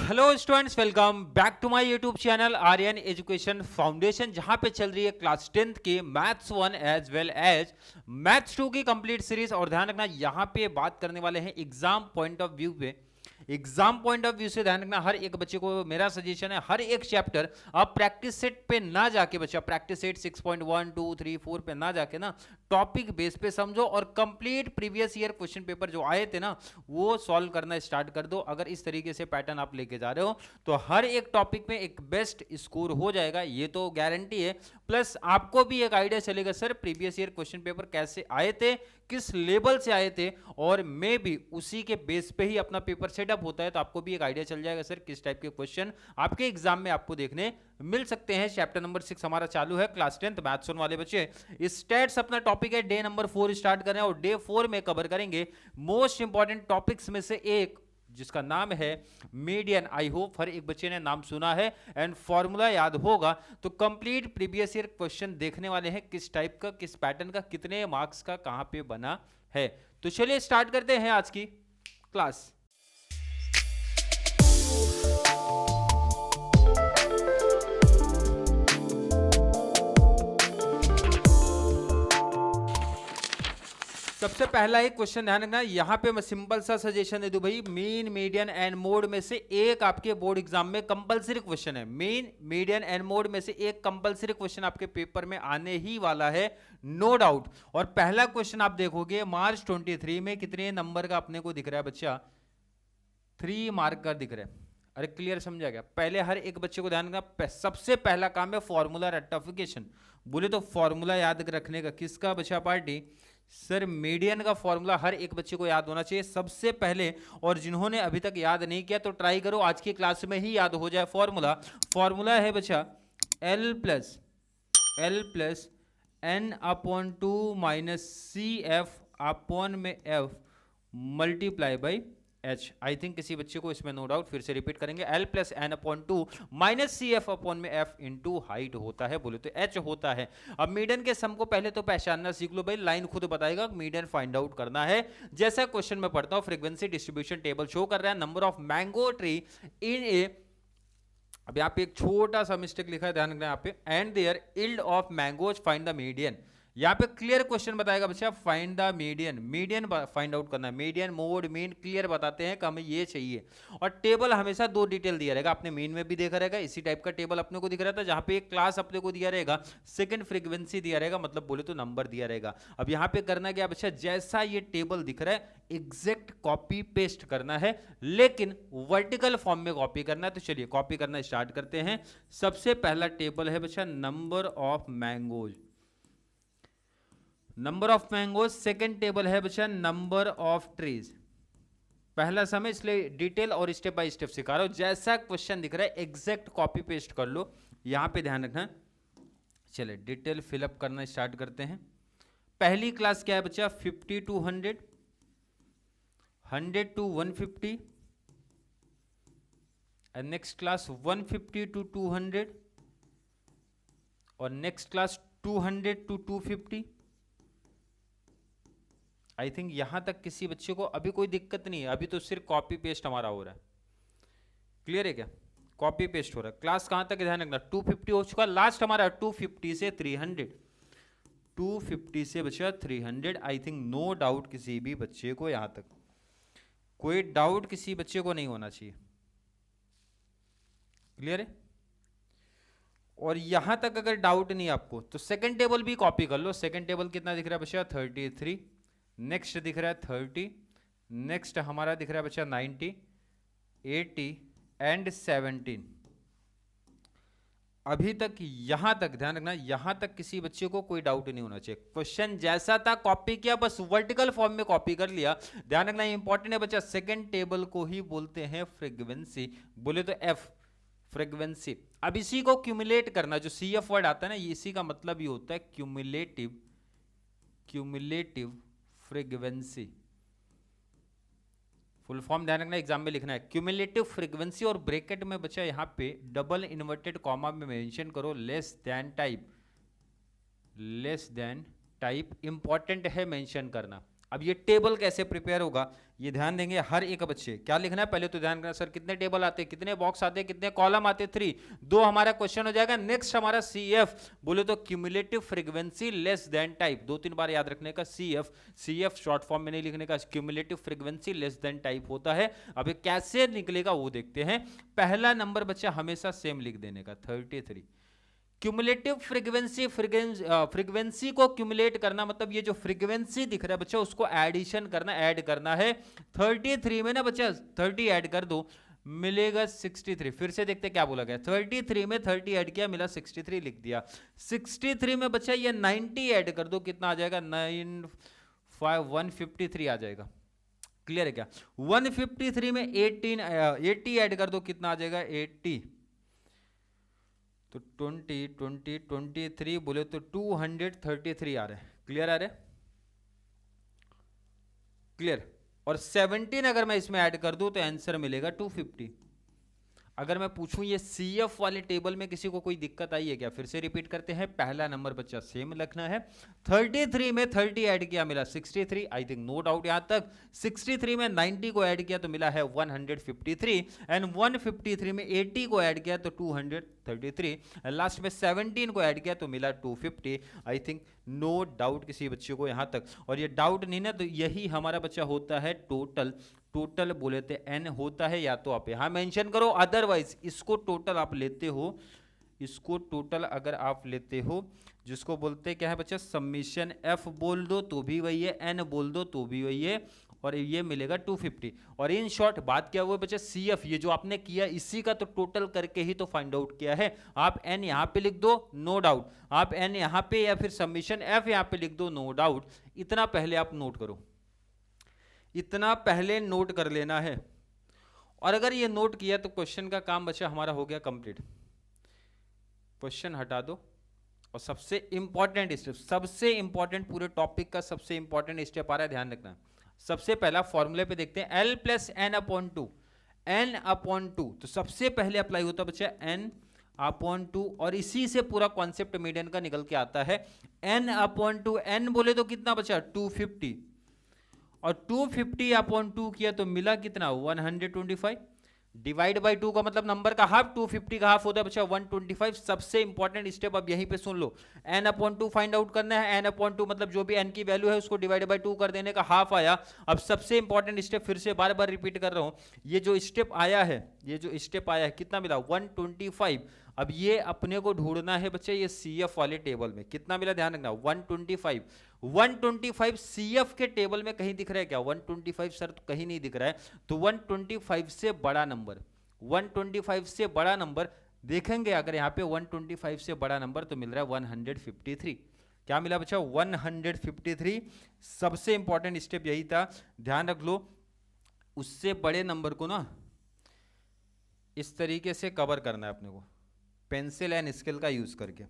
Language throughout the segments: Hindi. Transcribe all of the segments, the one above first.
Hello students, welcome back to my YouTube channel Aryan education foundation, जहां पे चल रही है क्लास 10th की maths 1 as well as maths 2 की कंप्लीट सीरीज। और ध्यान रखना, यहां पे बात करने वाले हैं एग्जाम पॉइंट ऑफ व्यू पे। एग्जाम पॉइंट ऑफ व्यू से ध्यान रखना, हर एक बच्चे को मेरा सजेशन है, हर एक चैप्टर आप प्रैक्टिस सेट पे ना जाके, बच्चा प्रैक्टिस सेट 6.1 2 3 4 पे ना जाके ना टॉपिक बेस पे समझो और complete previous year question paper जो आए थे ना वो सॉल्व करना स्टार्ट कर दो। अगर इस तरीके से पैटर्न आप लेके जा रहे हो तो हर एक टॉपिक में एक बेस्ट स्कोर हो जाएगा, ये तो गारंटी है। प्लस आपको भी एक आइडिया चलेगा sir previous year question paper कैसे आए थे, किस लेवल से आए थे, और मे भी उसी के बेस पे ही अपना पेपर सेटअप होता है, तो आपको भी एक आइडिया चल जाएगा सर किस टाइप के क्वेश्चन आपके एग्जाम में आपको देखने मिल सकते हैं। चैप्टर नंबर 6 हमारा चालू है, क्लास 10th मैथ्स 1 वाले बच्चे। स्टैट्स अपना टॉपिक है, डे नंबर 4 स्टार्ट कर रहे हैं और डे 4 में कवर करेंगे मोस्ट इंपॉर्टेंट टॉपिक्स में से एक जिसका नाम है मीडियन। आई होप हर एक बच्चे ने नाम सुना है एंड फॉर्मूला याद होगा। तो कंप्लीट प्रीवियस ईयर क्वेश्चन देखने वाले हैं, किस टाइप का, किस पैटर्न का, कितने मार्क्स का, कहां पे बना है। तो चलिए स्टार्ट करते हैं आज की क्लास। सबसे पहला एक क्वेश्चन ध्यान रखना, यहां पे मैं सिंपल सा सजेशन दे दूं भाई, मीन मीडियन एंड मोड में से एक आपके बोर्ड एग्जाम में कंपलसरी क्वेश्चन है। मीन मीडियन एंड मोड में से एक कंपलसरी क्वेश्चन आपके पेपर में आने ही वाला है, नो डाउट। और पहला क्वेश्चन आप देखोगे मार्च 23 में कितने नंबर का अपने को दिख रहा है बच्चा, 3 मार्क का दिख रहा है। अरे क्लियर समझा गया? पहले हर एक बच्चे को ध्यान रखना, सबसे पहला काम है फॉर्मूला रेक्टिफिकेशन। बोले तो फॉर्मूला याद रखने का किसका बच्चा पार्टी, सर मीडियन का फॉर्मूला हर एक बच्चे को याद होना चाहिए सबसे पहले। और जिन्होंने अभी तक याद नहीं किया तो ट्राई करो आज की क्लास में ही याद हो जाए फॉर्मूला। फॉर्मूला है बच्चा L plus N upon 2 minus CF upon में F multiply by H। I think किसी बच्चे को इसमें नो डाउट, फिर से रिपीट करेंगे। L plus N upon 2 minus CF upon में F इंटू हाइट होता है, बोले तो H होता है। अब मीडियन के सम को पहले तो पहचानना सीख लो भाई, लाइन खुद बताएगा, मीडियन फाइंड आउट करना है। जैसा क्वेश्चन में पढ़ता हूं, फ्रीक्वेंसी डिस्ट्रीब्यूशन टेबल शो कर रहा है, number of mango tree in A, अब यहाँ पे एक छोटा सा मिस्टेक लिखा है, ध्यान रखना यहाँ पे, and their yield of mangoes find the median. यहाँ पे क्लियर क्वेश्चन बताएगा बच्चा, find the median, median find out करना है। मीडियन मोड मीन क्लियर बताते हैं कि हमें ये चाहिए। और टेबल हमेशा 2 डिटेल दिया रहेगा, आपने मीन में भी देखा रहेगा, इसी टाइप का टेबल अपने को दिख रहा था, जहां पे एक क्लास अपने को दिया रहेगा, सेकंड फ्रीक्वेंसी दिया रहेगा, मतलब बोले तो नंबर दिया रहेगा। अब यहाँ पे करना क्या बच्चा, जैसा ये टेबल दिख रहा है एग्जैक्ट कॉपी पेस्ट करना है, लेकिन वर्टिकल फॉर्म में कॉपी करना है। तो चलिए कॉपी करना स्टार्ट करते हैं। सबसे पहला टेबल है बच्चा number of mangoes, number of mangoes. Second table है बच्चा नंबर ऑफ ट्रीज। पहला समय इसलिए डिटेल और स्टेप बाय स्टेप सिखा रहा हूं, जैसा क्वेश्चन दिख रहा है एग्जैक्ट कॉपी पेस्ट कर लो, यहां पे ध्यान रखना। चलिए डिटेल फिलअप करना स्टार्ट करते हैं। पहली क्लास क्या है बच्चा, 50 to 100, 100 to 150, and next class 150 to 200, और next class 200 to 250। I think यहां तक किसी बच्चे को अभी कोई दिक्कत नहीं है, अभी तो सिर्फ कॉपी पेस्ट हमारा हो रहा है। क्लियर है क्या? कॉपी पेस्ट हो रहा है। क्लास कहां तक ध्यान रखना, 250 हो चुका, लास्ट हमारा 250 से 300, 250 से बचा 300। आई थिंक नो डाउट किसी भी बच्चे को, यहां तक कोई डाउट किसी बच्चे को नहीं होना चाहिए। क्लियर है? और यहां तक अगर डाउट नहीं आपको तो सेकंड टेबल भी कॉपी कर लो। सेकंड टेबल कितना दिख रहा है बच्चा, 33, नेक्स्ट दिख रहा है 30, नेक्स्ट हमारा दिख रहा है बच्चा 90, 80 एंड 17। अभी तक यहां तक ध्यान रखना, यहां तक किसी बच्चे को कोई डाउट नहीं होना चाहिए। क्वेश्चन जैसा था कॉपी किया, बस वर्टिकल फॉर्म में कॉपी कर लिया। ध्यान रखना इंपॉर्टेंट है बच्चा, सेकंड टेबल को ही बोलते हैं फ्रीक्वेंसी, बोले तो एफ फ्रीक्वेंसी। अब इसी को क्यूमुलेट करना, जो CF वर्ड आता है ना, इसी का मतलब ये होता है cumulative, cumulative frequency. Full form ध्यान रखना एग्जाम में लिखना है, क्यूमुलेटिव फ्रीक्वेंसी। और ब्रैकेट में बचा यहां पे डबल इन्वर्टेड कॉमा में मेंशन करो less than type, less than type important है मेंशन करना। अब ये टेबल कैसे प्रिपेयर होगा ये ध्यान देंगे हर एक बच्चे। क्या लिखना है पहले तो ध्यान करना, सर कितने टेबल आते हैं, कितने बॉक्स आते हैं, कितने कॉलम आते हैं, 3, 2 हमारा क्वेश्चन हो जाएगा। नेक्स्ट हमारा CF बोले तो cumulative frequency less than type, 2-3 बार याद रखने का। CF शॉर्ट फॉर्म में नहीं लिखने का, cumulative frequency less than type होता है। अब ये कैसे निकलेगा वो देखते हैं। पहला नंबर बच्चा हमेशा सेम लिख देने का 33। क्यूमुलेटिव फ्रीक्वेंसी को क्यूमुलेट करना मतलब ये जो फ्रीक्वेंसी दिख रहा है बच्चा उसको एडिशन करना, ऐड करना है। 33 में ना बच्चा 30 ऐड कर दो मिलेगा 63। फिर से देखते क्या बोला गया, 33 में 30 ऐड किया मिला 63 लिख दिया। 63 में बच्चा ये 90 ऐड कर दो कितना आ जाएगा 153 आ जाएगा। क्लियर है क्या? 153 में 80 ऐड कर दो कितना आ जाएगा 80। तो 23 बोले तो 233 आ रहे हैं। क्लियर आ रहे? क्लियर। और 17 अगर मैं इसमें ऐड कर दूं तो आंसर मिलेगा 250। अगर मैं पूछूं ये CF वाले टेबल में किसी को कोई दिक्कत आई है क्या? फिर से रिपीट करते हैं। पहला नंबर बच्चा सेम लिखना है। 33 में 30 ऐड किया मिला 63, आई थिंक नो डाउट यहां तक। 63 में 90 को ऐड किया तो मिला है 153 एंड 153 में 80 को ऐड किया तो 233 एंड लास्ट में 17 को ऐड किया तो मिला 250। आई थिंक नो डाउट किसी बच्चे को यहां तक। और ये डाउट नहीं ना तो यही हमारा बच्चा होता है टोटल बोले थे n होता है, या तो आप यहां मेंशन करो, अदरवाइज इसको टोटल आप लेते हो, इसको टोटल अगर आप लेते हो जिसको बोलते क्या है बच्चा समीशन f बोल दो तो भी वही है, n बोल दो तो भी वही है, और ये मिलेगा 250। और इन शॉर्ट बात क्या हुआ बच्चा CF ये जो आपने किया इसी का तो टोटल करके ही तो फाइंड आउट किया है। आप n यहां पे लिख दो नो डाउट, आप n यहां पे या फिर समीशन f यहां पे लिख दो नो डाउट। इतना पहले आप नोट करो, इतना पहले नोट कर लेना है। और अगर ये नोट किया तो क्वेश्चन का काम बच्चा हमारा हो गया कंप्लीट। क्वेश्चन हटा दो और सबसे इंपॉर्टेंट स्टेप, सबसे इंपॉर्टेंट पूरे टॉपिक का सबसे इंपॉर्टेंट स्टेप आ रहा है, ध्यान रखना। सबसे पहला फॉर्मूले पे देखते हैं L plus n upon two, n upon two. तो सबसे पहले अप्लाई होता है बच्चा n अपॉन टू, और इसी से पूरा कॉन्सेप्ट मीडियन का निकल के आता है। n अपॉन टू, n बोले तो कितना बचा 250, और 250 अपॉन 2 किया तो मिला कितना 125। डिवाइड बाय 2 का मतलब नंबर का हाफ, 250 का हाफ होता है बच्चा 125। सबसे इंपॉर्टेंट स्टेप अब यहीं पे सुन लो, n अपॉन 2 फाइंड आउट करना है। n अपॉन 2 मतलब जो भी n की वैल्यू है उसको डिवाइड बाय 2 कर देने का, हाफ आया। अब सबसे इंपॉर्टेंट स्टेप फिर से बार बार रिपीट कर रहा हूं, ये जो स्टेप आया है, ये जो स्टेप आया है कितना मिला 125। अब ये अपने को ढूंढना है बच्चे ये CF वाले टेबल में कितना मिला, ध्यान रखना 125। 125 CF के टेबल में कहीं दिख रहा है क्या 125? सर तो कहीं नहीं दिख रहा है। तो 125 से बड़ा नंबर, 125 से बड़ा नंबर देखेंगे अगर यहाँ पे 125 से बड़ा नंबर तो मिल रहा है 153। क्या मिला बच्चा 153। सबसे इंपॉर्टेंट स्टेप यही था, ध्यान रख लो। उससे बड़े नंबर को ना इस तरीके से कवर करना है अपने को, पेंसिल एंड स्केल का यूज करके।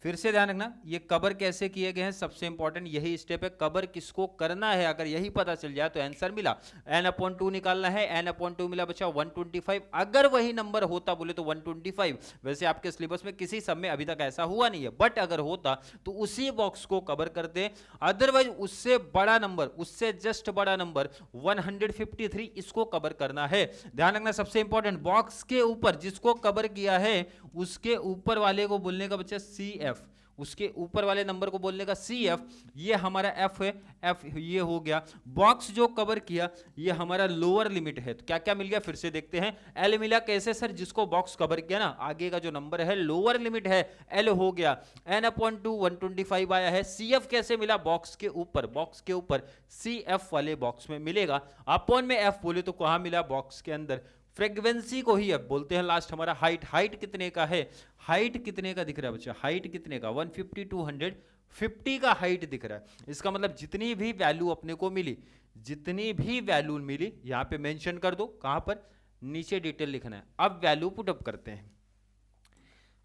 फिर से ध्यान रखना ये कवर कैसे किए गए हैं, सबसे इंपॉर्टेंट यही स्टेप है। कवर किसको करना है अगर यही पता चल जाए तो आंसर मिला। n अपॉन 2 निकालना है, n अपॉन 2 मिला बच्चा 125। अगर वही नंबर होता बोले तो 125, वैसे आपके सिलेबस में किसी सब में अभी तक ऐसा हुआ नहीं है, बट अगर होता तो उसी बॉक्स को कवर करते। अदरवाइज उससे बड़ा नंबर, उससे जस्ट बड़ा नंबर 153 इसको कवर करना है। ध्यान रखना सबसे इंपॉर्टेंट, बॉक्स के ऊपर जिसको कवर किया है उसके ऊपर वाले को बोलने का बच्चा CF, उसके ऊपर वाले नंबर को बोलने का CF। ये हमारा F है, F ये हो गया। बॉक्स जो कवर किया ये हमारा लोअर लिमिट है। तो क्या क्या मिल गया फिर से देखते हैं। L मिला कैसे सर, जिसको बॉक्स कवर किया ना आगे का जो नंबर है लोअर लिमिट है L हो गया। n अपॉन 2 125 आया है। CF कैसे मिला, बॉक्स के ऊपर, बॉक्स के ऊपर CF वाले बॉक्स में मिलेगा। अपॉन में F बोले तो कहां मिला, बॉक्स के अंदर। फ्रीक्वेंसी को ही अब बोलते हैं लास्ट हमारा हाइट। हाइट कितने का है, हाइट कितने का दिख रहा है बच्चा, हाइट कितने का 150 250 का हाइट दिख रहा है। इसका मतलब जितनी भी वैल्यू अपने को मिली, जितनी भी वैल्यू मिली यहां पे मेंशन कर दो, कहां पर नीचे डिटेल लिखना है। अब वैल्यू पुटअप करते हैं,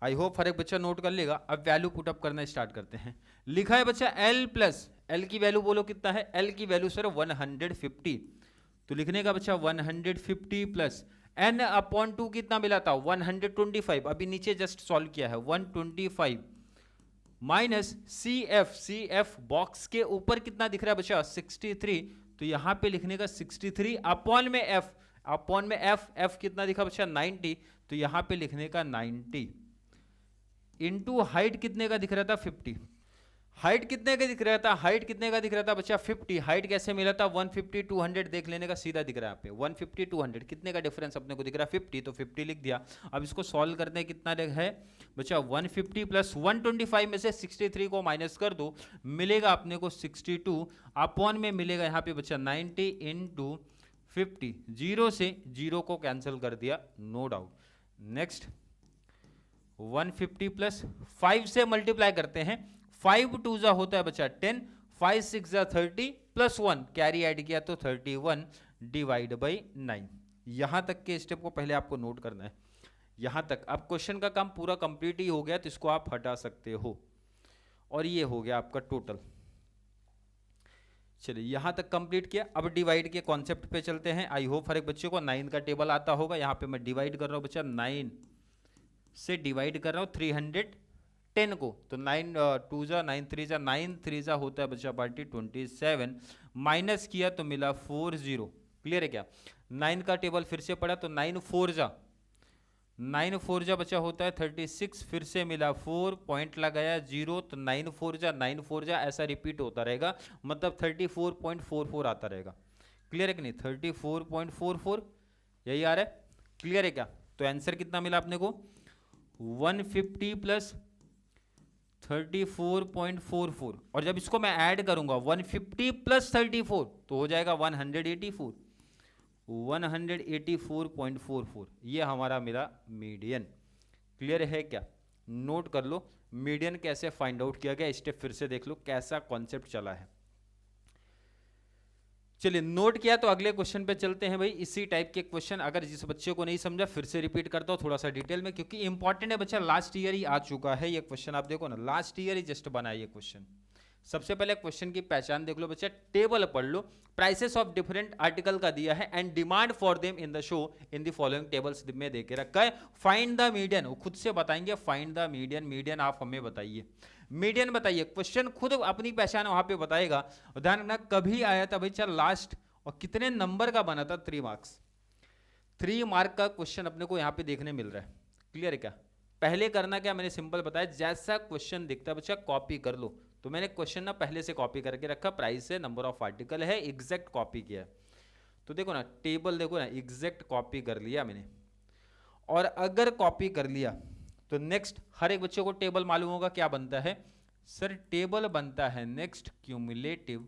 आई होप हर एक बच्चा नोट कर लेगा। अब वैल्यू पुटअप करना स्टार्ट करते हैं। लिखा है बच्चा L प्लस, L की वैल्यू बोलो कितना है, L की वैल्यू सर 150। तो लिखने का बच्चा 150 प्लस n अपॉन 2 कितना मिला था 125। अभी नीचे जस्ट सॉल्व किया है 125 माइनस सी एफ बॉक्स के ऊपर कितना दिख रहा है बच्चा 63, तो यहां पे लिखने का 63 अपॉन में एफ कितना दिखा बच्चा 90, तो यहां पे लिखने का 90 इनटू हाइट कितने का दिख रहा था 50। हाइट कितने का दिख रहा था बच्चा 50। हाइट कैसे मिला था 150 200 देख लेने का, सीधा दिख रहा है यहाँ पे 150 200 कितने का डिफरेंस अपने को दिख रहा है 50, तो 50 लिख दिया। अब इसको सॉल्व करते हैं, कितना है बच्चा 150 प्लस 125 में से 63 को माइनस कर दो, मिलेगा अपने को 62 अपॉन में मिलेगा यहाँ पे बच्चा 90 इंटू 50, जीरो से जीरो को कैंसिल कर दिया, नो डाउट। नेक्स्ट 150 प्लस 5 से मल्टीप्लाई करते हैं, 5 2 जा होता है बच्चा 10, 5 6 जा 30 प्लस 1 कैरी ऐड किया तो 31 डिवाइड बाई 9। यहां तक के स्टेप को पहले आपको नोट करना है, यहां तक। अब क्वेश्चन का काम पूरा कंप्लीट ही हो गया, तो इसको आप हटा सकते हो, और ये हो गया आपका टोटल। चलिए यहां तक कंप्लीट किया। अब डिवाइड के कॉन्सेप्ट पे चलते हैं। आई होप हर एक बच्चे को 9 का टेबल आता होगा। यहां पे मैं डिवाइड कर रहा हूं बच्चा, 9 से डिवाइड कर रहा हूं 310 को, तो 9 2 जा 9 3 जा 9 3 जा होता है बच्चा पार्टी 27, माइनस किया तो मिला 40। क्लियर है क्या? 9 का टेबल फिर से पढ़ा तो 9 4 जा बच्चा होता है 36, फिर से मिला 4 पॉइंट लगाया 0, तो 9 4 जा ऐसा रिपीट होता रहेगा, मतलब 34.44 आता रहेगा। क्लियर है कि नहीं? 34.44 यही आ रहा है। क्लियर है क्या? तो आंसर कितना मिला अपने को 150 प्लस 34.44, और जब इसको मैं ऐड करूंगा 150 प्लस 34 तो हो जाएगा 184.44, ये हमारा मिला मीडियन। क्लियर है क्या? नोट कर लो मीडियन कैसे फाइंड आउट किया गया, स्टेप फिर से देख लो कैसा कॉन्सेप्ट चला है। चलिए नोट किया तो अगले क्वेश्चन पे चलते हैं भाई। इसी टाइप के क्वेश्चन, अगर जिस बच्चे को नहीं समझा फिर से रिपीट करता हूँ थोड़ा सा डिटेल में, क्योंकि इंपॉर्टेंट है बच्चा, लास्ट ईयर ही आ चुका है ये क्वेश्चन। आप देखो ना, लास्ट ईयर ही जस्ट बना ये क्वेश्चन। सबसे पहले क्वेश्चन की पहचान देख लो बच्चा, टेबल पढ़ लो, प्राइसेस ऑफ डिफरेंट आर्टिकल का दिया है and demand for them in the show in the following tables में देके रखा है। फाइंड द मीडियन, वो खुद से बताएंगे फाइंड द मीडियन, मीडियन आप हमें बताइए, मीडियन बताइए। क्वेश्चन खुद अपनी पहचान वहां पे बताएगा। ध्यान रखना कभी आया था भाई चल लास्ट, और कितने नंबर का बना था 3 मार्क्स, 3 मार्क का क्वेश्चन अपने को यहाँ पे देखने मिल रहा है। क्लियर है क्या? पहले करना क्या, मैंने सिंपल बताया, जैसा क्वेश्चन दिखता है बच्चा कॉपी कर लो। तो मैंने क्वेश्चन ना पहले से कॉपी करके रखा, प्राइस है, नंबर ऑफ आर्टिकल है, एग्जैक्ट कॉपी किया है। तो देखो ना टेबल देखो ना, एग्जैक्ट कॉपी कर लिया मैंने। और अगर कॉपी कर लिया तो नेक्स्ट हर एक बच्चे को टेबल मालूम होगा क्या बनता है सर, टेबल बनता है नेक्स्ट क्यूमुलेटिव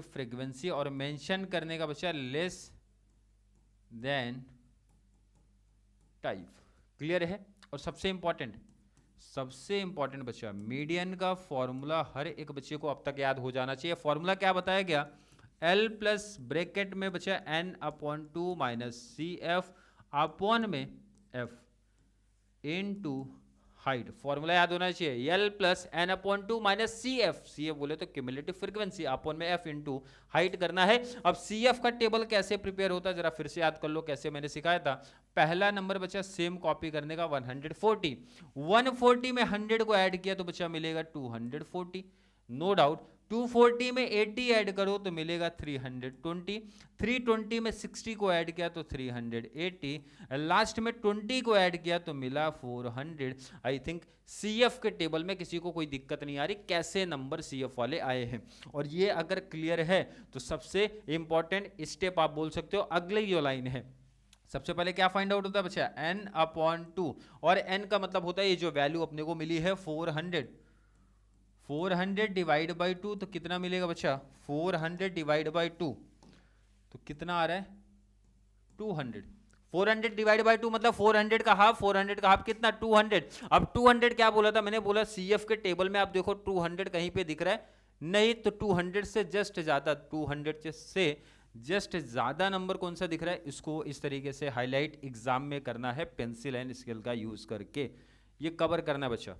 फ्रीक्वेंसी, और मेंशन करने का बच्चा लेस देन टाइप। क्लियर है? और सबसे इंपॉर्टेंट बच्चा, मीडियन का फॉर्मूला हर एक बच्चे को अब तक याद हो जाना चाहिए। फॉर्मूला क्या बताया गया, L प्लस ब्रैकेट में बच्चा n/2 minus C F upon में f इनटू हाइट। फॉर्मूला याद होना चाहिए, L plus n/2 minus C F बोले तो क्यूमुलेटिव फ्रीक्वेंसी, अपॉन में f इनटू हाइट करना है। अब सी एफ का टेबल कैसे प्रिपेयर होता है जरा फिर से याद कर लो, कैसे मैंने सिखाया था। पहला नंबर बच्चा सेम कॉपी करने का 140 में 100 को ऐड किया तो बच्चा मिलेगा 240, नो डाउट। 240 में 80 ऐड करो तो मिलेगा 320, 320 में 60 को ऐड किया तो 380, लास्ट में 20 को ऐड किया तो मिला 400। आई थिंक सीएफ के टेबल में किसी को कोई दिक्कत नहीं आ रही कैसे नंबर सीएफ वाले आए हैं। और ये अगर क्लियर है तो सबसे इंपॉर्टेंट स्टेप आप बोल सकते हो अगले जो लाइन है। सबसे पहले क्या फाइंड आउट होता है बच्चा, n/2, और n का मतलब होता है ये जो वैल्यू अपने को मिली है 400 डिवाइड बाई 2, तो कितना मिलेगा बच्चा 400 डिवाइड बाई 2 तो कितना आ रहा है 200। 400 डिवाइड बाई 2 मतलब 400 का हाफ, 400 का हाफ कितना 200। अब 200 क्या बोला था मैंने, बोला सीएफ के टेबल में आप देखो 200 कहीं पे दिख रहा है नहीं, तो 200 से जस्ट ज्यादा, 200 से जस्ट ज्यादा नंबर कौन सा दिख रहा है, इसको इस तरीके से हाईलाइट एग्जाम में करना है पेंसिल एंड स्केल का यूज करके, ये कवर करना है बच्चा,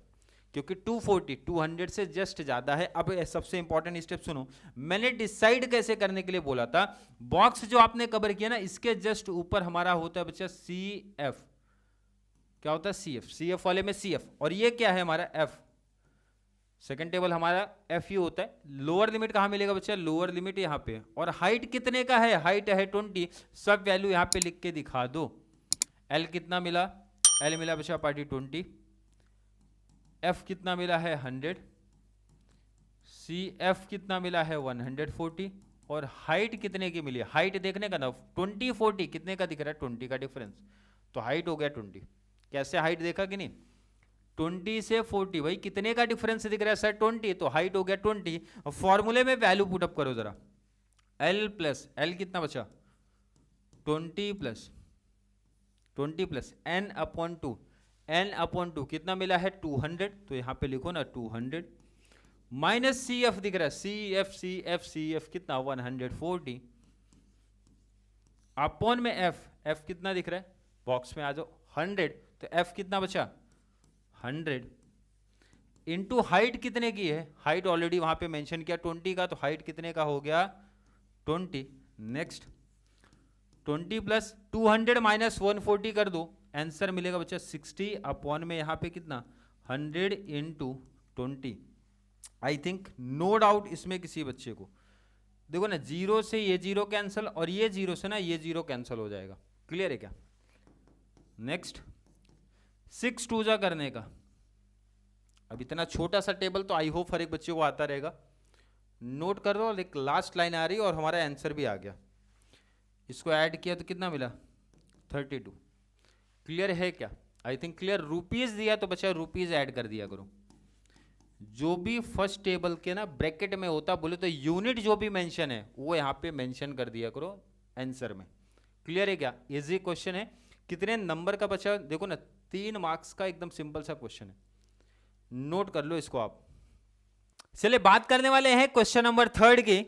क्योंकि 240 200 से जस्ट ज्यादा है। अब सबसे इंपॉर्टेंट स्टेप सुनो, मैंने डिसाइड कैसे करने के लिए बोला था, बॉक्स जो आपने कवर किया ना इसके जस्ट ऊपर हमारा होता है बच्चा सी एफ, क्या होता है CF, CF वाले में CF, और ये क्या है हमारा F, सेकंड टेबल हमारा FU होता है। लोअर लिमिट कहाँ मिलेगा बच्चा, लोअर लिमिट यहाँ पे, और हाइट कितने का है, हाइट है 20, सब वैल्यू यहाँ पे लिख के दिखा दो। L कितना मिला, L मिला बच्चा पार्टी 20, F कितना मिला है 100, CF कितना मिला है 140, और हाइट कितने की मिली, हाइट देखने का ना, 20 40 कितने का दिख रहा है, 20 का डिफरेंस, तो हाइट हो गया 20। कैसे हाइट देखा कि नहीं, 20 से 40, भाई कितने का डिफरेंस दिख रहा है सर 20, तो हाइट हो गया 20। और फॉर्मूले में वैल्यू पुटअप करो जरा, L प्लस L कितना बचा 20 plus N upon 2, N upon 2 कितना मिला है 200, तो यहाँ पे लिखो ना 200, माइनस CF दिख रहा है, CF कितना 140, अपॉन में F कितना दिख रहा है, बॉक्स में आ जाओ 100, तो F कितना बचा 100, इंटू हाइट कितने की है, हाइट ऑलरेडी वहां पे मेंशन किया 20 का, तो हाइट कितने का हो गया 20। नेक्स्ट 20 प्लस 200 माइनस 140 कर दो, आंसर मिलेगा बच्चा 60, अपॉन में यहाँ पे कितना 100 into 20। I think no doubt इसमें किसी बच्चे को, देखो ना, जीरो से ये जीरो कैंसिल, और ये जीरो से ना ये जीरो कैंसिल हो जाएगा, क्लियर है क्या। नेक्स्ट 6 2 जा करने का, अब इतना छोटा सा टेबल तो आई होप हर एक बच्चे को आता रहेगा, नोट कर दो, एक लास्ट लाइन आ रही है और हमारा आंसर भी आ गया, इसको ऐड किया तो कितना मिला 32, क्लियर है क्या, आई थिंक क्लियर। रुपीज दिया तो बच्चा रुपीज ऐड कर दिया करो, जो भी फर्स्ट टेबल के ना ब्रैकेट में होता, बोले तो यूनिट जो भी मेंशन है वो यहाँ पे मेंशन कर दिया करो आंसर में, क्लियर है क्या। इजी क्वेश्चन है, कितने नंबर का बचा देखो ना, 3 मार्क्स का एकदम सिंपल सा क्वेश्चन है, नोट कर लो इसको आप। चलिए बात करने वाले हैं क्वेश्चन नंबर 3 की।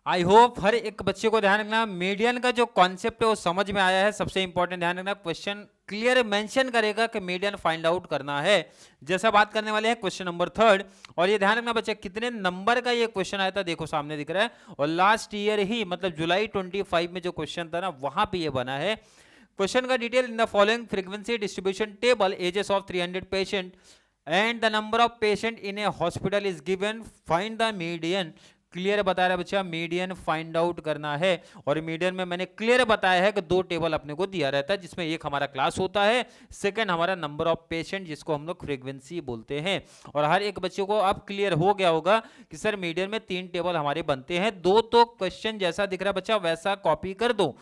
आई होप हर एक बच्चे को ध्यान रखना, मीडियन का जो कॉन्सेप्ट है वो समझ में आया है। सबसे इंपॉर्टेंट ध्यान रखना, क्वेश्चन क्लियर मेंशन करेगा कि मीडियन फाइंड आउट करना है। जैसा बात करने वाले हैं क्वेश्चन नंबर 3, और ये ध्यान रखना बच्चे कितने नंबर का ये क्वेश्चन आया था, देखो सामने दिख रहा है, और लास्ट ईयर ही मतलब जुलाई 25 में जो क्वेश्चन था ना वहां पे ये बना है। क्वेश्चन का detail, in the following frequency distribution table ages of 300 patient and the number of patient in a hospital is given, find the median. Clear बता रहा है बच्चा, मीडियन फाइंड आउट करना है, और मीडियन में मैंने क्लियर बताया है कि 2 टेबल अपने को दिया रहता है, जिसमें एक हमारा क्लास होता है, सेकंड हमारा नंबर ऑफ पेशेंट जिसको हम लोग फ्रीक्वेंसी बोलते हैं। और हर एक बच्चे को अब क्लियर हो गया होगा कि सर मीडियन में 3 टेबल हमारे बनते हैं, 2 तो क्वेश्चन जैसा दिख रहा है बच्चा वैसा कॉपी कर दो,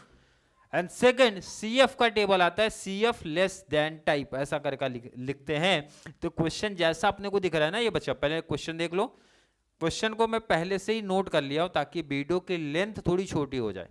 एंड सेकंड CF का टेबल आता है, CF लेस देन टाइप ऐसा करके लिखते हैं। तो क्वेश्चन जैसा अपने को दिख रहा है ना ये बच्चा, पहले क्वेश्चन देख लो, क्वेश्चन को मैं पहले से ही नोट कर लिया हूं ताकि वीडियो की लेंथ थोड़ी छोटी हो जाए,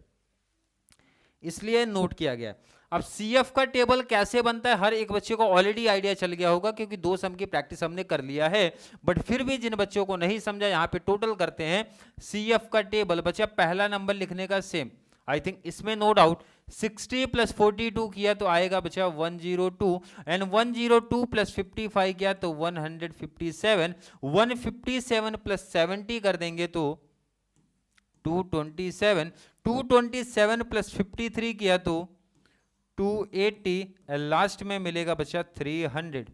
इसलिए नोट किया गया। अब CF का टेबल कैसे बनता है हर एक बच्चे को ऑलरेडी आइडिया चल गया होगा, क्योंकि 2 सम की प्रैक्टिस हमने कर लिया है, बट फिर भी जिन बच्चों को नहीं समझा यहाँ पे टोटल करते हैं। CF का टेबल बच्चा पहला नंबर लिखने का सेम, आई थिंक इसमें नो डाउट 60 प्लस 42 किया तो आएगा बच्चा 102, एंड 102 प्लस 55 किया तो 157, 157 प्लस 70 कर देंगे तो 227, 227 प्लस 53 किया तो 280, लास्ट में मिलेगा बच्चा 300।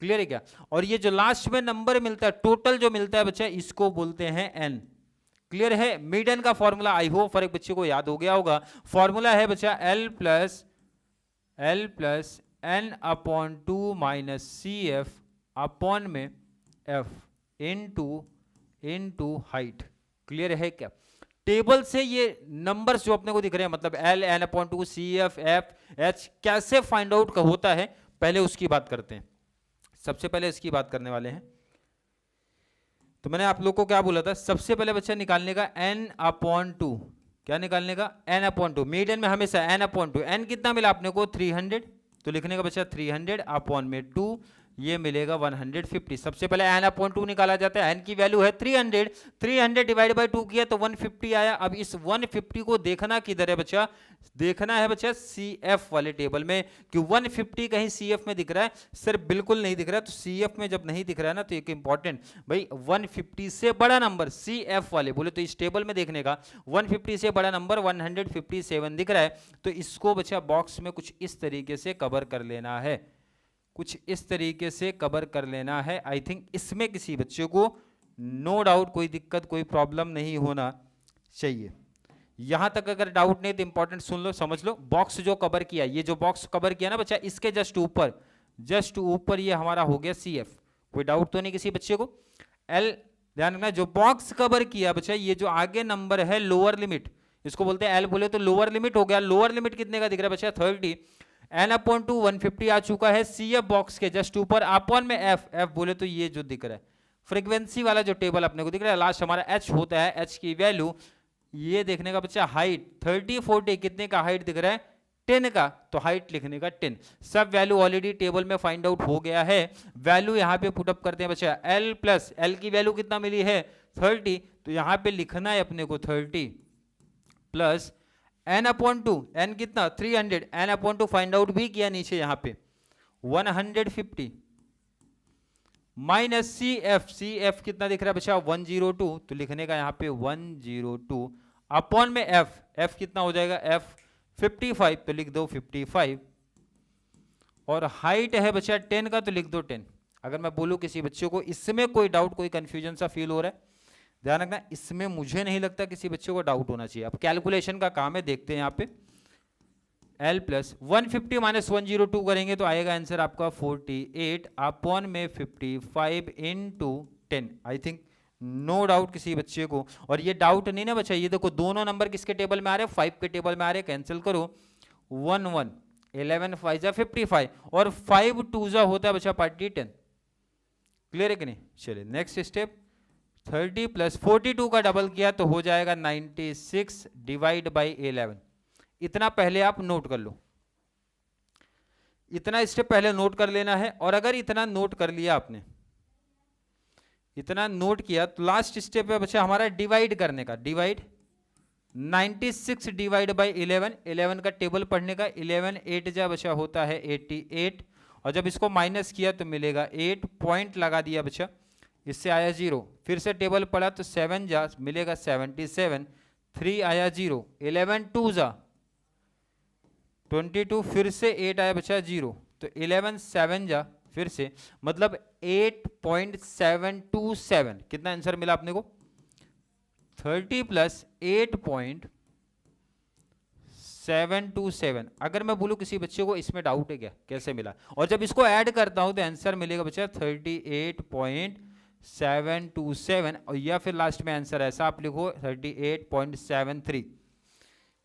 क्लियर है क्या। और ये जो लास्ट में नंबर मिलता है टोटल जो मिलता है बच्चा, इसको बोलते हैं n। क्लियर है। मीडियन का फॉर्मूला आई होप हर एक बच्चे को याद हो गया होगा। फॉर्मूला है बच्चा L plus n upon 2 minus CF upon में F इनटू हाइट। क्लियर है क्या। टेबल से ये नंबर्स जो अपने को दिख रहे हैं, मतलब L n upon 2 CF F H कैसे फाइंड आउट होता है, पहले उसकी बात करते हैं। सबसे पहले इसकी बात करने वाले हैं। तो मैंने आप लोग को क्या बोला था, सबसे पहले बच्चा निकालने का n अपॉन 2। क्या निकालने का, n अपॉन 2। मीडियन में हमेशा n अपॉन 2। n कितना मिला अपने को 300, तो लिखने का बच्चा 300 अपॉन में 2, ये मिलेगा 150। सबसे पहले n अपॉन 2 निकाला जाता है, n की वैल्यू है 300, 300 डिवाइड बाय 2 किया तो 150 आया। अब इस 150 को देखना किधर है बच्चा, देखना है बच्चा CF वाले टेबल में, कि 150 कहीं CF में दिख रहा है? सर बिल्कुल नहीं दिख रहा है। तो CF में जब नहीं दिख रहा है ना, तो एक इंपॉर्टेंट भाई 150 से बड़ा नंबर CF वाले बोले तो इस टेबल में देखने का, 150 से बड़ा नंबर 157 दिख रहा है, तो इसको बच्चा बॉक्स में कुछ इस तरीके से कवर कर लेना है, कुछ इस तरीके से कवर कर लेना है। आई थिंक इसमें किसी बच्चे को नो डाउट कोई दिक्कत कोई प्रॉब्लम नहीं होना चाहिए। यहां तक अगर डाउट नहीं तो इंपॉर्टेंट सुन लो समझ लो। बॉक्स जो कवर किया, ये जो बॉक्स कवर किया ना बच्चा, इसके जस्ट ऊपर ये हमारा हो गया CF। कोई डाउट तो नहीं किसी बच्चे को? L ध्यान रखना, जो बॉक्स कवर किया बच्चा, ये जो आगे नंबर है लोअर लिमिट, इसको बोलते हैं L बोले तो लोअर लिमिट हो गया। लोअर लिमिट कितने का दिख रहा है बच्चा? 30। n अपॉन 2 150 आ चुका है CF बॉक्स के जस्ट ऊपर, अपॉन में F बोले तो ये जो दिख रहा है फ्रीक्वेंसी वाला जो टेबल अपने को दिख रहा है, लास्ट हमारा H होता है, H की वैल्यू ये देखने का बच्चा, हाइट 30 40 कितने का हाइट दिख रहा है? 10 का, तो हाइट लिखने का 10। सब वैल्यू ऑलरेडी टेबल में फाइंड आउट हो गया है। वैल्यू यहाँ पे पुट अप करते हैं बच्चा, L प्लस L की वैल्यू कितना मिली है? 30, तो यहाँ पे लिखना है अपने को 30 प्लस n अपॉन 2, n कितना? 300, n अपॉन 2 फाइंड आउट भी किया नीचे यहाँ पे 150 माइनस CF कितना दिख रहा है बच्चा? 102, तो लिखने का यहाँ पे 102 अपॉन में F कितना हो जाएगा? F 55, तो लिख दो 55, और हाइट है बच्चा 10 का, तो लिख दो 10। अगर मैं बोलूँ किसी बच्चे को इसमें कोई डाउट कोई कंफ्यूजन सा फील हो रहा है, ध्यान रखना इसमें मुझे नहीं लगता किसी बच्चे को डाउट होना चाहिए। अब कैलकुलेशन का काम है, देखते हैं यहाँ पे L प्लस 150 माइनस 102 करेंगे तो आएगा आंसर आपका 48 अपॉन में 55 into 10। I think no doubt किसी बच्चे को, और ये डाउट नहीं ना बच्चा, ये देखो दोनों नंबर किसके टेबल में आ रहे हैं? 5 के टेबल में आ रहे हैं। कैंसिल करो 1 1 11 5 जा 55, और 5 2 जा होता है बच्चा पार्टी 10। क्लियर है कि नहीं? चलिए नेक्स्ट स्टेप, 30 प्लस 42 का डबल किया तो हो जाएगा 96 डिवाइड बाई 11। इतना पहले आप नोट कर लो, इतना स्टेप पहले नोट कर लेना है। और अगर इतना नोट कर लिया आपने, इतना नोट किया, तो लास्ट स्टेप है बच्चा हमारा डिवाइड करने का। डिवाइड 96 डिवाइड बाई 11, 11 का टेबल पढ़ने का। 11 8 जा बच्चा होता है 88, और जब इसको माइनस किया तो मिलेगा 8, पॉइंट लगा दिया बच्चा, इससे आया 0। फिर से टेबल पढ़ा तो 7 जा मिलेगा 77, 3 आया 0, 11 2 जा 22, फिर से 8 आया बच्चा 0, तो 11 7 जा फिर से, मतलब 8.727। कितना आंसर मिला अपने को? 30 प्लस 8.727। अगर मैं बोलूं किसी बच्चे को इसमें डाउट है क्या, कैसे मिला? और जब इसको ऐड करता हूं तो आंसर मिलेगा बच्चा 38.727, और या फिर लास्ट में आंसर ऐसा आप लिखो 38.73।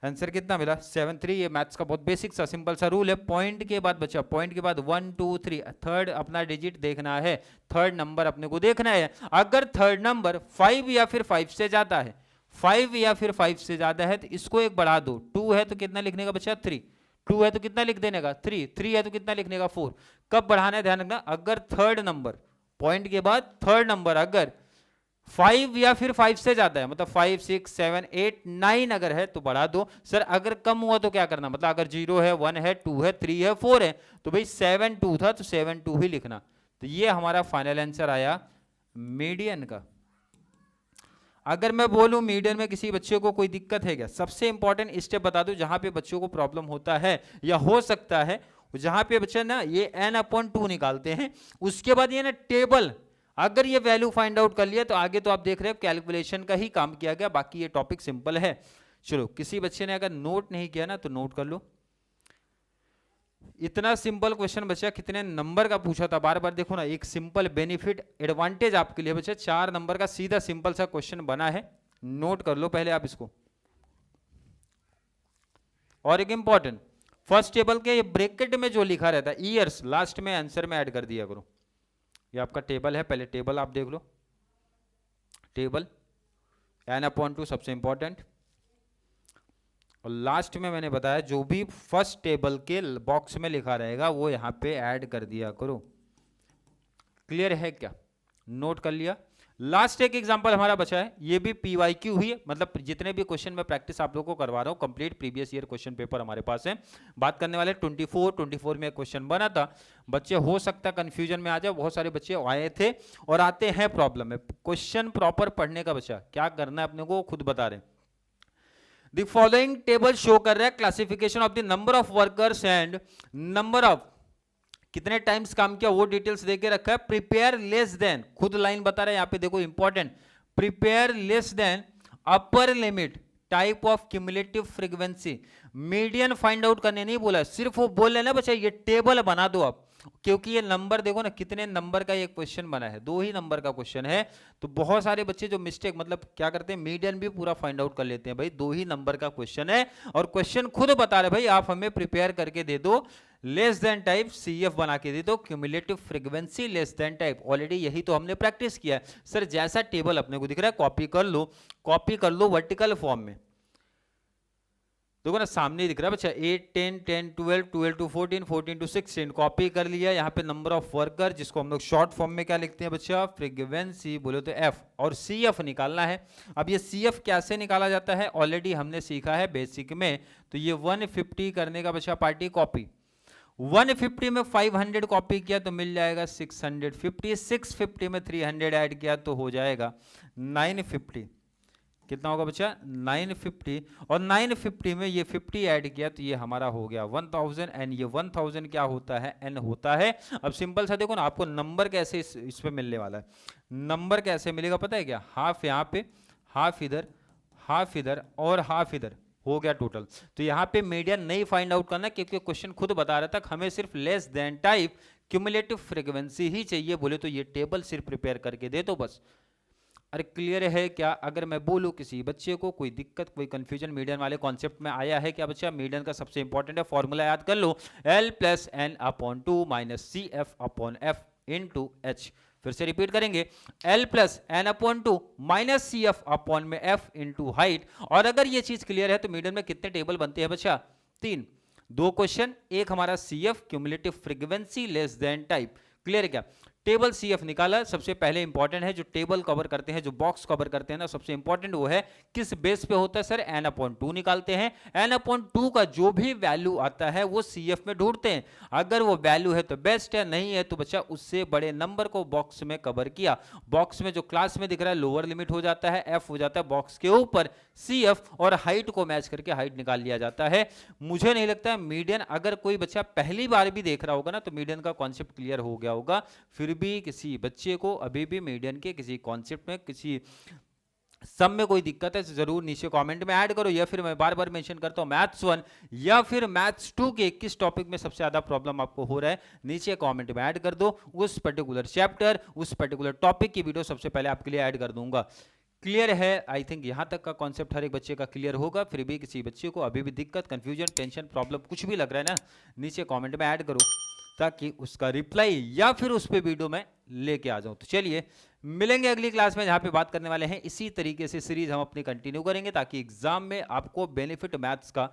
आंसर कितना मिला? 73। ये मैथ्स का बहुत बेसिक सा सिंपल सा रूल है। पॉइंट के बाद बच्चा, पॉइंट के बाद 1 2 3, थर्ड अपना डिजिट देखना है, थर्ड नंबर अपने को देखना है। अगर थर्ड नंबर 5 या फिर 5 से ज्यादा है, 5 या फिर 5 से ज्यादा है, तो इसको एक बढ़ा दो। 2 है तो कितना लिखने का बच्चा? 3। 2 है तो कितना लिख देने का? 3। 3 है तो कितना लिखने का? 4। कब बढ़ाना है ध्यान रखना, अगर थर्ड नंबर, पॉइंट के बाद थर्ड नंबर अगर 5 या फिर 5 से ज्यादा है, मतलब 5 6 7 8 9 अगर है तो बढ़ा दो। सर अगर कम हुआ तो क्या करना, मतलब अगर 0 है 1 है 2 है 3 है 4 है, तो भाई 7 2 था तो 7 2 ही लिखना। तो ये हमारा फाइनल आंसर आया मीडियन का। अगर मैं बोलूं मीडियन में किसी बच्चे को कोई दिक्कत है क्या, सबसे इंपॉर्टेंट स्टेप बता दूं जहां पे बच्चों को प्रॉब्लम होता है या हो सकता है, जहां पे बच्चा ना ये n/2 निकालते हैं, उसके बाद ये ना टेबल, अगर ये वैल्यू फाइंड आउट कर लिया तो आगे तो आप देख रहे हो कैलकुलेशन का ही काम किया गया, बाकी ये टॉपिक सिंपल है। चलो किसी बच्चे ने अगर नोट नहीं किया ना तो नोट कर लो। इतना सिंपल क्वेश्चन बच्चा कितने नंबर का पूछा था, बार बार देखो ना, एक सिंपल बेनिफिट एडवांटेज आपके लिए बच्चा 4 नंबर का सीधा सिंपल सा क्वेश्चन बना है। नोट कर लो पहले आप इसको। और एक इंपॉर्टेंट, फर्स्ट टेबल के ब्रैकेट में जो लिखा रहता है ईयर्स, लास्ट में आंसर में ऐड कर दिया करो। ये आपका टेबल है, पहले टेबल आप देख लो। टेबल n/2 सबसे इंपॉर्टेंट, और लास्ट में मैंने बताया जो भी फर्स्ट टेबल के बॉक्स में लिखा रहेगा वो यहाँ पे ऐड कर दिया करो। क्लियर है क्या? नोट कर लिया। लास्ट एक एग्जांपल हमारा बचा है, ये भी PYQ हुई है, मतलब जितने भी क्वेश्चन मैं प्रैक्टिस आप लोगों को करवा रहा हूँ complete previous year question paper हमारे पास है। बात करने वाले 24 में क्वेश्चन बना था, बच्चे हो सकता है कंफ्यूजन में आ जाए, बहुत सारे बच्चे आए थे और आते हैं प्रॉब्लम में। क्वेश्चन प्रॉपर पढ़ने का बचा, क्या करना है अपने को खुद बता रहे हैं। द फॉलोइंग टेबल शो कर रहा है classification of the number of workers and number of कितने टाइम्स काम किया वो डिटेल्स देके रखा है। प्रिपेयर लेस देन, खुद लाइन बता रहा है यहाँ पे देखो important, prepare less than upper limit type of cumulative frequency. Median find out करने नहीं बोला, सिर्फ वो बोल रहे ना बच्चा ये टेबल बना दो आप, क्योंकि ये नंबर देखो ना कितने नंबर का ये क्वेश्चन बना है, 2 ही नंबर का क्वेश्चन है। तो बहुत सारे बच्चे जो मिस्टेक मतलब क्या करते हैं, मीडियन भी पूरा फाइंड आउट कर लेते हैं, भाई 2 ही नंबर का क्वेश्चन है और क्वेश्चन खुद बता रहे भाई आप हमें प्रिपेयर करके दे दो, लेस देन टाइप CF बना के दे दो, cumulative frequency less than type. Already यही तो हमने प्रैक्टिस किया है सर, जैसा टेबल अपने को दिख रहा है कॉपी कर लो वर्टिकल फॉर्म में। देखो ना सामने दिख रहा है बच्चा 8 10 10 12 12 to 14 14 to 16 कॉपी कर लिया। यहाँ पे नंबर ऑफ वर्कर जिसको हम लोग शॉर्ट फॉर्म में क्या लिखते हैं बच्चा, फ्रीक्वेंसी बोले तो F, और CF निकालना है। अब ये CF कैसे निकाला जाता है ऑलरेडी हमने सीखा है बेसिक में। तो ये 150 करने का बच्चा पार्टी कॉपी, 150 में 500 कॉपी किया तो मिल जाएगा 650, 650 में 300 ऐड किया तो हो जाएगा 950। कितना होगा बच्चा 950, और 950 में ये 50 ऐड किया तो ये हमारा हो गया 1000, एंड ये 1000 क्या होता है, n होता है। अब सिंपल सा देखो ना आपको नंबर कैसे इस पे मिलने वाला है, नंबर कैसे मिलेगा पता है क्या, हाफ यहाँ पे, हाफ इधर और हाफ इधर, हो गया टोटल। तो यहाँ पे मीडियन नहीं फाइंड आउट करना क्योंकि क्वेश्चन खुद बता रहा था हमें सिर्फ less than type cumulative frequency ही चाहिए, बोले तो ये टेबल सिर्फ प्रिपेयर करके दे दो बस। अरे क्लियर है क्या? अगर मैं बोलूँ किसी बच्चे को कोई दिक्कत कोई कंफ्यूजन मीडियन वाले कॉन्सेप्ट में आया है क्या बच्चा, मीडियन का सबसे इंपॉर्टेंट है फॉर्मूला याद कर लो, L+N/2 - CF/F × H। फिर से रिपीट करेंगे, L+N/2 - CF/F × हाइट। और अगर ये चीज क्लियर है तो मीडियन में कितने टेबल बनते हैं बच्चा, 3, 2 क्वेश्चन, एक हमारा CF cumulative frequency less than type. Clear है क्या? टेबल CF निकाला, सबसे पहले इंपॉर्टेंट है जो टेबल कवर करते हैं, जो बॉक्स कवर करते हैं ना, सबसे इंपॉर्टेंट वो है किस बेस पे होता है सर, N/2 निकालते हैं। N/2 का जो भी वैल्यू आता है वो CF में ढूंढते हैं, अगर वो वैल्यू है तो बेस्ट है, नहीं है तो बच्चा उससे बड़े नंबर को बॉक्स में कवर किया। बॉक्स में जो क्लास में दिख रहा है लोअर लिमिट हो जाता है, F हो जाता है, बॉक्स के ऊपर CF और हाइट को मैच करके हाइट निकाल लिया जाता है। मुझे नहीं लगता मीडियन, अगर कोई बच्चा पहली बार भी देख रहा होगा ना तो मीडियन का कॉन्सेप्ट क्लियर हो गया होगा। फिर भी किसी बच्चे को अभी भी मीडियन के किसी कॉन्सेप्ट में किसी सम में कोई दिक्कत है तो जरूर नीचे कमेंट में ऐड करो, या फिर मैं बार बार मेंशन करता हूं मैथ्स 1 या फिर मैथ्स 2 के किस टॉपिक में सबसे ज्यादा प्रॉब्लम आपको हो रहा है, नीचे कमेंट में ऐड कर दो। उस पर्टिकुलर चैप्टर उस पर्टिकुलर टॉपिक की वीडियो सबसे पहले आपके लिए ऐड कर दूंगा। क्लियर है? आई थिंक यहां तक का कॉन्सेप्ट हर एक बच्चे का क्लियर होगा। फिर भी किसी बच्चे को अभी भी दिक्कत कंफ्यूजन टेंशन प्रॉब्लम कुछ भी लग रहा है ना, नीचे कमेंट में ऐड करो ताकि उसका रिप्लाई या फिर उस पे वीडियो में लेके आ जाऊं। तो चलिए मिलेंगे अगली क्लास में जहां पे बात करने वाले हैं इसी तरीके से सीरीज हम अपनी कंटिन्यू करेंगे ताकि एग्जाम में आपको बेनिफिट मैथ्स का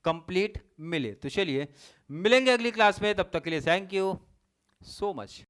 कंप्लीट मिले। तो चलिए मिलेंगे अगली क्लास में, तब तक के लिए थैंक यू सो मच।